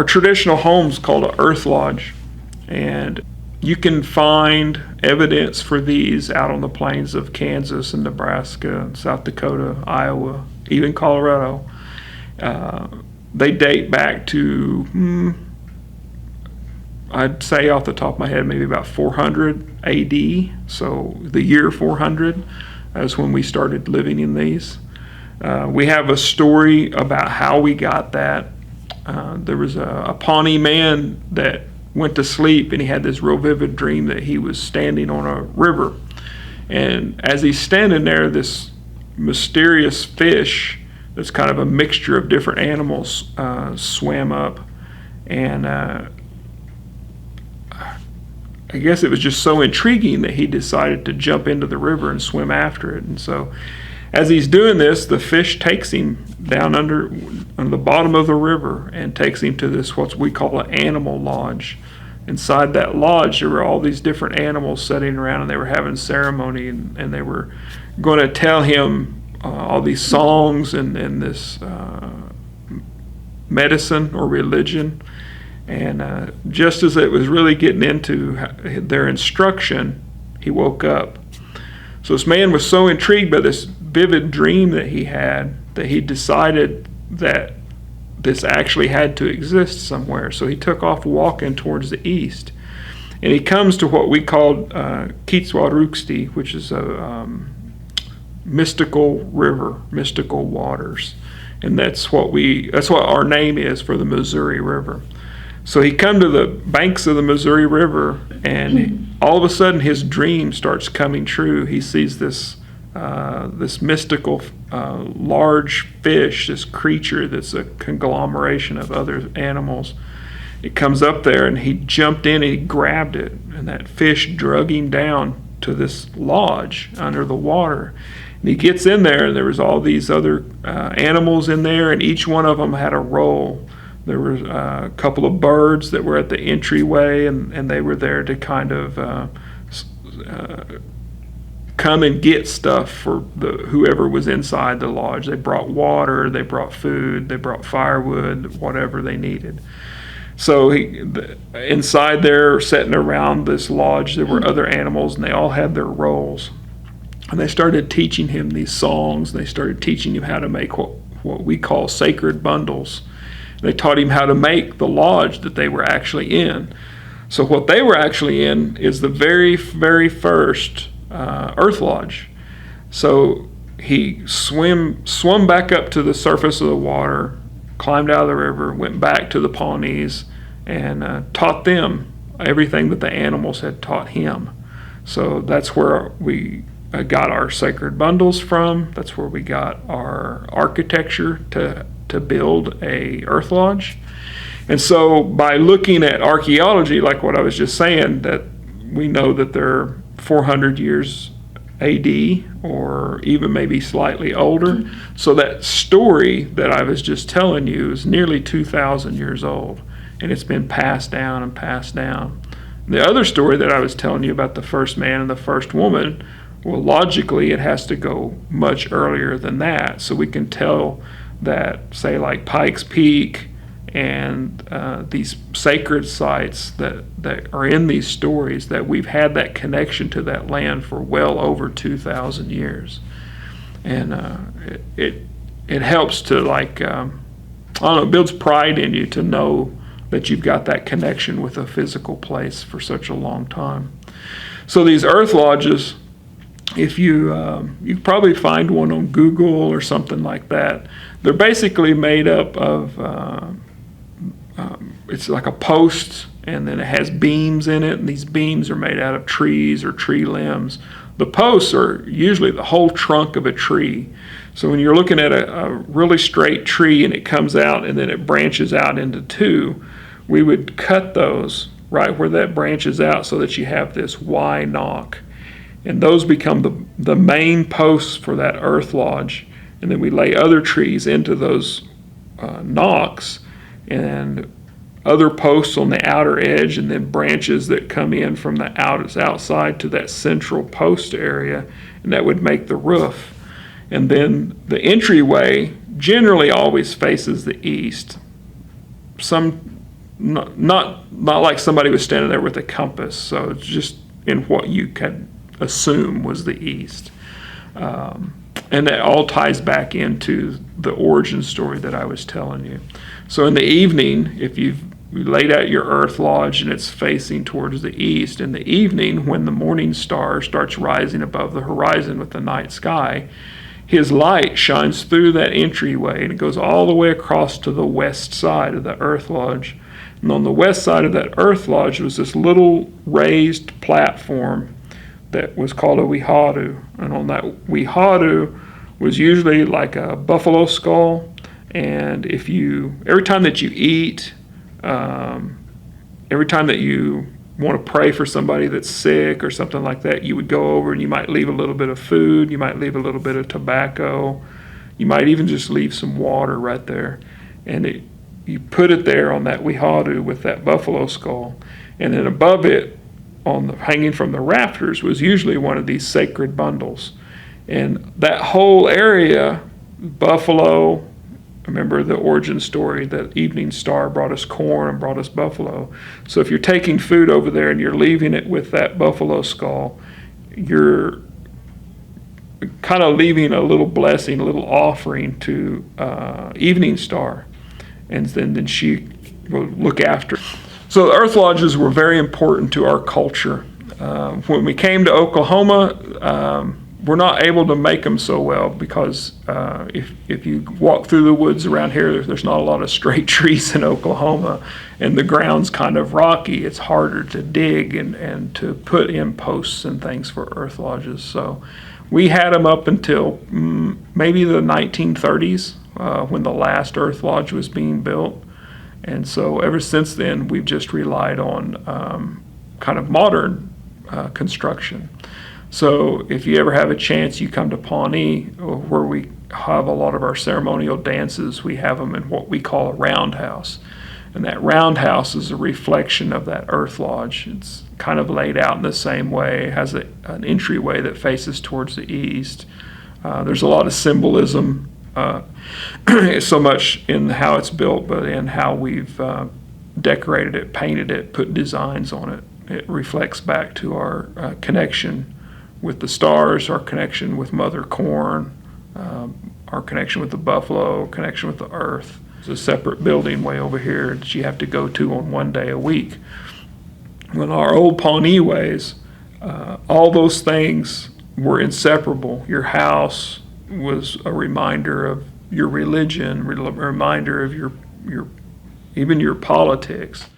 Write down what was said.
our traditional home's called an Earthlodge, and you can find evidence for these out on the plains of Kansas and Nebraska, South Dakota, Iowa, even Colorado. They date back to, I'd say off the top of my head, maybe about 400 AD. So the year 400 is when we started living in these. We have a story about how we got that. There was a Pawnee man that went to sleep, and he had this real vivid dream that he was standing on a river. And as he's standing there, this mysterious fish that's kind of a mixture of different animals swam up. And I guess it was just so intriguing that he decided to jump into the river and swim after it. And so as he's doing this, the fish takes him down under the bottom of the river and takes him to this, what we call an animal lodge. Inside that lodge, there were all these different animals sitting around, and they were having ceremony, and they were going to tell him all these songs and this medicine or religion. And just as it was really getting into their instruction, he woke up. So this man was so intrigued by this vivid dream that he had that he decided that this actually had to exist somewhere. So he took off walking towards the east. And he comes to what we called Kitzwaruksti, which is a mystical river, mystical waters. And that's what our name is for the Missouri River. So he come to the banks of the Missouri River, and all of a sudden his dream starts coming true. He sees this mystical large fish, this creature that's a conglomeration of other animals. It comes up there, and he jumped in and he grabbed it, and that fish drug him down to this lodge under the water. And he gets in there, and there was all these other animals in there, and each one of them had a role. There were a couple of birds that were at the entryway, and they were there to kind of come and get stuff for whoever was inside the lodge. They brought water, they brought food, they brought firewood, whatever they needed. So inside there, sitting around this lodge, there were other animals, and they all had their roles. And they started teaching him these songs. They started teaching him how to make what we call sacred bundles. They taught him how to make the lodge that they were actually in. So what they were actually in is the very, very first Earthlodge. So he swam back up to the surface of the water, climbed out of the river, went back to the Pawnees, and taught them everything that the animals had taught him. So that's where we got our sacred bundles from. That's where we got our architecture to build a Earthlodge. And so by looking at archaeology, like what I was just saying, that we know that they're 400 years AD or even maybe slightly older. So that story that I was just telling you is nearly 2,000 years old, and it's been passed down and passed down. The other story that I was telling you about the first man and the first woman, well, logically it has to go much earlier than that. So we can tell that, say, like Pikes Peak and these sacred sites that are in these stories, that we've had that connection to that land for well over 2,000 years. And it helps to, like, I don't know, it builds pride in you to know that you've got that connection with a physical place for such a long time. So these Earthlodges, if you probably find one on Google or something like that. They're basically made up of it's like a post, and then it has beams in it, and these beams are made out of trees or tree limbs. The posts are usually the whole trunk of a tree. So when you're looking at a really straight tree and it comes out and then it branches out into two, we would cut those right where that branches out so that you have this Y knock. And those become the main posts for that Earthlodge. And then we lay other trees into those knocks, and other posts on the outer edge, and then branches that come in from the outside to that central post area, and that would make the roof. And then the entryway generally always faces the east. Some not like somebody was standing there with a compass. So it's just in what you could assume was the east. And that all ties back into the origin story that I was telling you. So in the evening, if you've laid out your Earthlodge and it's facing towards the east, in the evening when the morning star starts rising above the horizon with the night sky, his light shines through that entryway and it goes all the way across to the west side of the Earthlodge. And on the west side of that Earthlodge was this little raised platform that was called a wihadu. And on that wihadu was usually like a buffalo skull. And every time that you eat, every time that you want to pray for somebody that's sick or something like that, you would go over and you might leave a little bit of food, you might leave a little bit of tobacco, you might even just leave some water right there. And you put it there on that wihadu with that buffalo skull. And then above it, hanging from the rafters, was usually one of these sacred bundles. And that whole area, buffalo, remember the origin story, that evening star brought us corn and brought us buffalo. So if you're taking food over there and you're leaving it with that buffalo skull, you're kind of leaving a little blessing, a little offering to evening star. And then she will look after. So the Earthlodges were very important to our culture. When we came to Oklahoma, we're not able to make them so well because if you walk through the woods around here, there's not a lot of straight trees in Oklahoma, and the ground's kind of rocky. It's harder to dig and to put in posts and things for Earthlodges. So we had them up until maybe the 1930s when the last Earthlodge was being built. And so ever since then, we've just relied on kind of modern construction. So if you ever have a chance, you come to Pawnee, where we have a lot of our ceremonial dances. We have them in what we call a roundhouse. And that roundhouse is a reflection of that Earthlodge. It's kind of laid out in the same way. It has an entryway that faces towards the east. There's a lot of symbolism, so much in how it's built, but in how we've decorated it, painted it, put designs on it. It reflects back to our connection with the stars, our connection with Mother Corn, our connection with the buffalo, connection with the earth. There's a separate building way over here that you have to go to on one day a week. When our old Pawnee ways, all those things were inseparable. Your house was a reminder of your religion, a reminder of your even your politics.